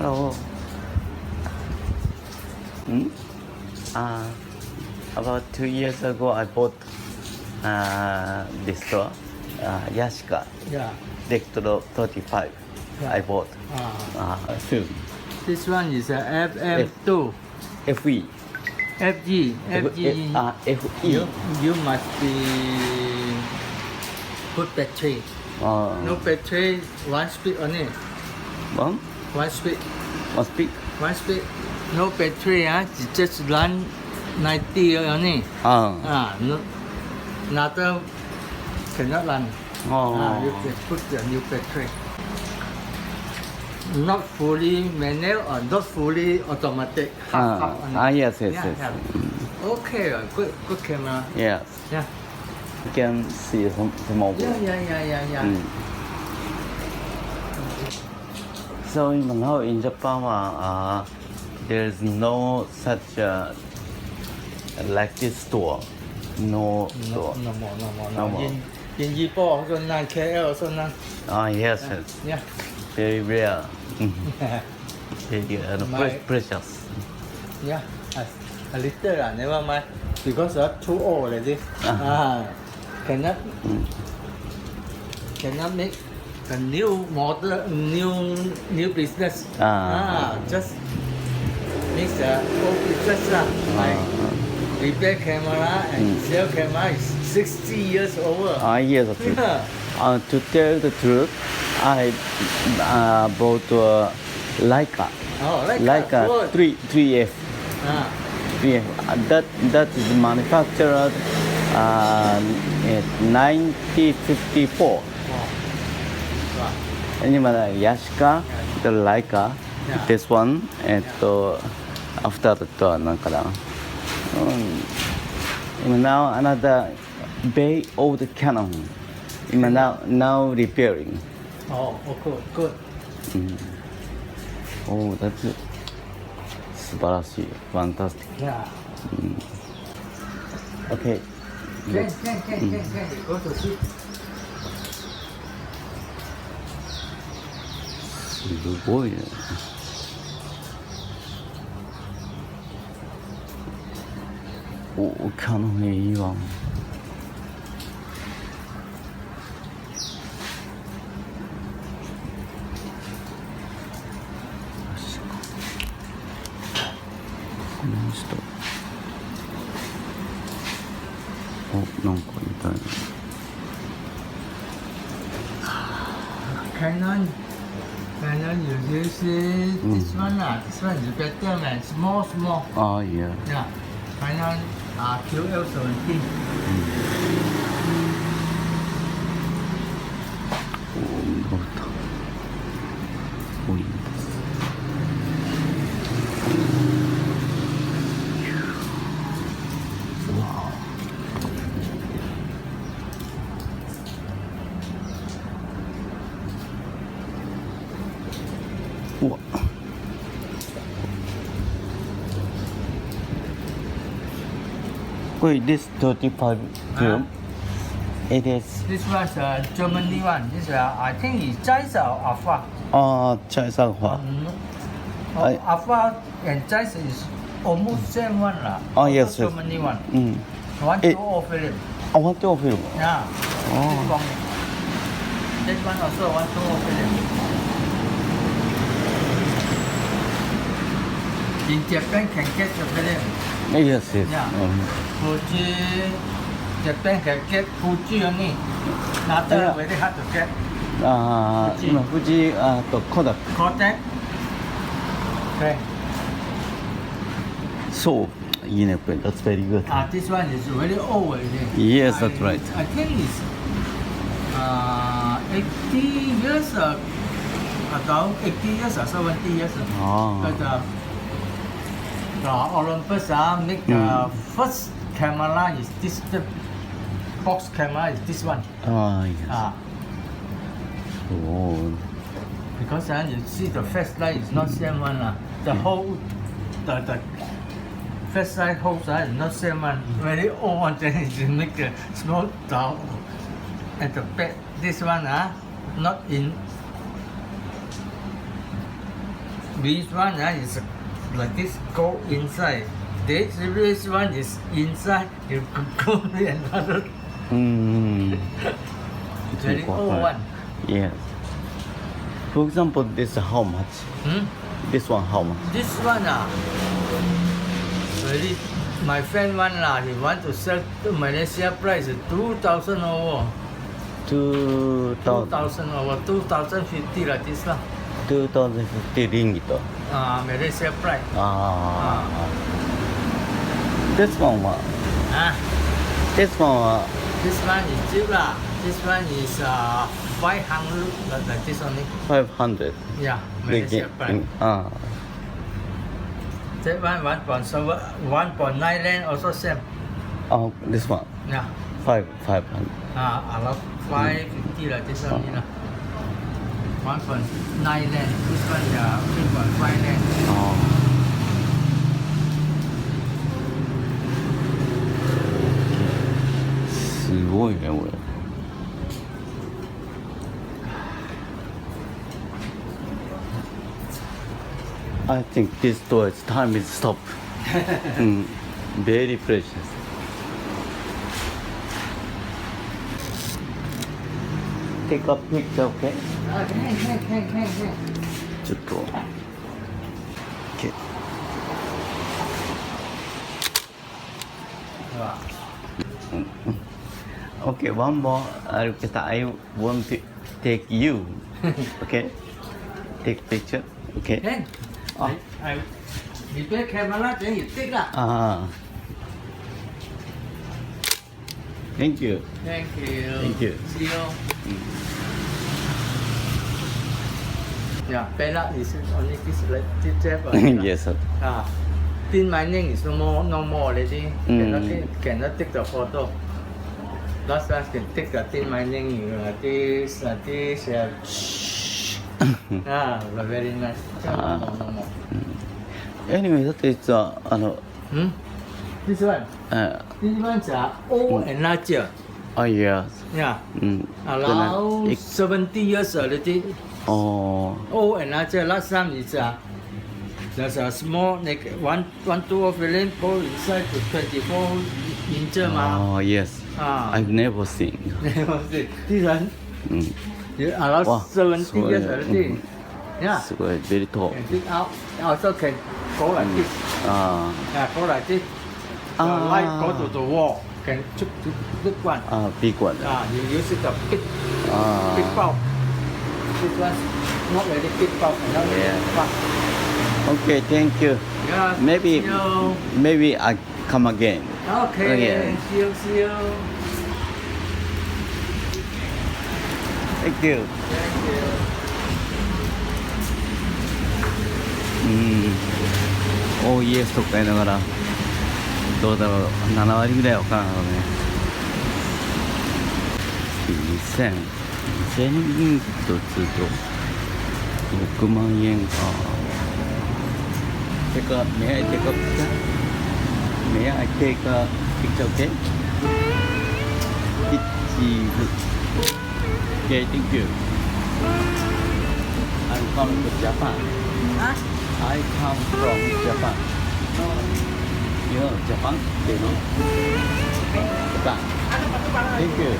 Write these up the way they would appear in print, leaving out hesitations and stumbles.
Hello. About 2 years ago, I bought this store, Yashica. Yeah. Electro 35. Yeah. I bought film. This one is a FM2. FE. FG. FG. FE. You must be put battery. No battery, one speed only. One speed. One speed. One speed. No battery, just run 90 only. No, another cannot run. You can put the new battery. Not fully manual or not fully automatic. Yes. Okay, good camera. Yes. Yeah. You can see some more. Yeah. So now in Japan, there's no such like this store. No store. No more. In Ipoh also none, KL also none. Yes. Yeah. Very rare. Very precious. Yeah. A little, never mind. Because too old already. Cannot make a new model, new business. Just make the old business like repair camera and sell camera is 60 years over. Yes. To tell the truth, I bought Leica. Leica 3F. 3F. That is manufactured in 1954. Anyway, Yashica, the Leica, this one, and after the now another very old Canon. Now repairing. Good. Oh, that's it. 素晴らしい fantastic. Yeah. Okay. Can. Go to see. すごいね。お、キャノンいいわ。この人。お、なんかみたいな。Canon you use this one This one is better man. Small. Yeah. Yeah. Canon QL17. お、どうだ。おい。うわ。これ this 35 film. It is. This was a Germany one. This I think is Zeiss or Alpha. Chinese Alpha. Alpha and Zeiss is almost same one Yes. Germany one. 120 film. 120 film. Yeah. This one also 120 film. In Japan can get the film. Yes. Yeah. Fuji, Japan can get Fuji only. Another very hard to get. 今富士とコダック。Kodak. Okay. So いいね、これ。That's very good. This one is very old already. Yes, that's right. I think it's 80 years ago, 80 years or 70 years ago. But the Olympus make the first camera is this. The box camera is this one. Yes. Because you see the flashlight is not same one. The whole the flashlight holes is not same one. Very old one. Then you make a small dot at the back. This one not in This one is like this, go inside. This one is inside, you go to another. Very old one. Yes. For example, this how much? This one how much? This one really, my friend one he want to sell to Malaysia price 2,000 over. 2,000 over, 2,050 like this lah. 2,050 ringgit. Malaysia price. This one what? This one This one is cheap lah. This one is 500 like this only. 500. Yeah, Malaysia price. That one 1.9 land also same. Oh, this one. Yeah. 500. About 550 like this only lah. 1.9 land. This one 3.5 land.すごいねこれ。I think this tourist time is stop. Very precious. Take a picture, okay? ちょっと。Okay. Okay, one more request. I want to take you. Okay? Take picture. Okay? Hey, I repair camera then you take lah. Thank you. Thank you. Thank you. See you. Yeah, Perak is only this like this type of Yes, sir. Tin mining is no more already. Cannot take the photo. Last time can take the tin mining this. Very nice. No more. Anyway, that is This one. This one's old and larger. Oh yes. Yeah. Around 70 years already. Old and larger. Last time is there's a small like one two of the go inside to 24 inches. Oh yes. I've never seen. Never seen. This one. Around 70 years already. Yeah. すごい very tall. Can dig out. Also can go like this. Go like this. The light go to the wall. Can shoot to big one. Big one. You use it the big bulb. This one not very big bulb. Okay, thank you. Yeah. Maybe I come again. Okay. See you. Thank you. Oh yes とか言いながらどうだろう7割ぐらいは分からんのね。2000リンギットつうと6万円か。May I take a picture? May I take a picture, okay? Okay, thank you. I'm coming to Japan. I come from Japan. You know Japan? Do you know? Japan. Thank you.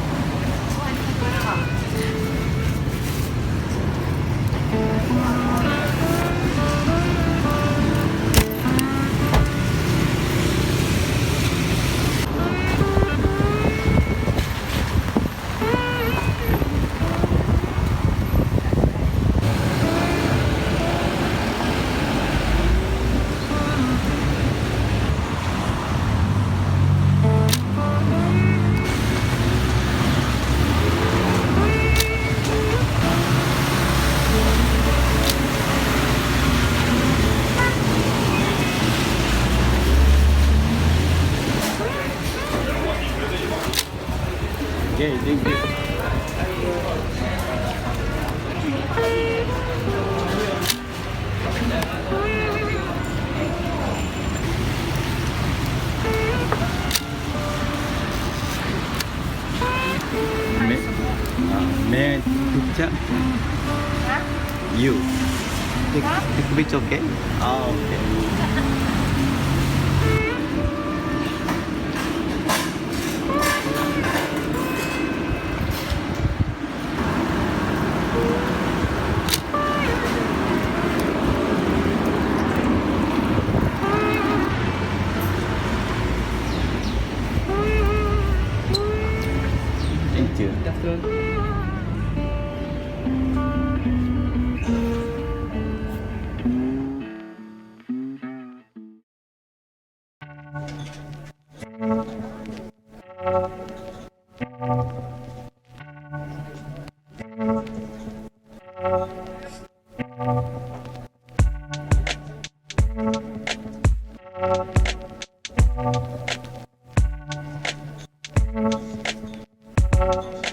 Okay, thank you. May I picture? You. Take picture, okay? Okay. Thank you.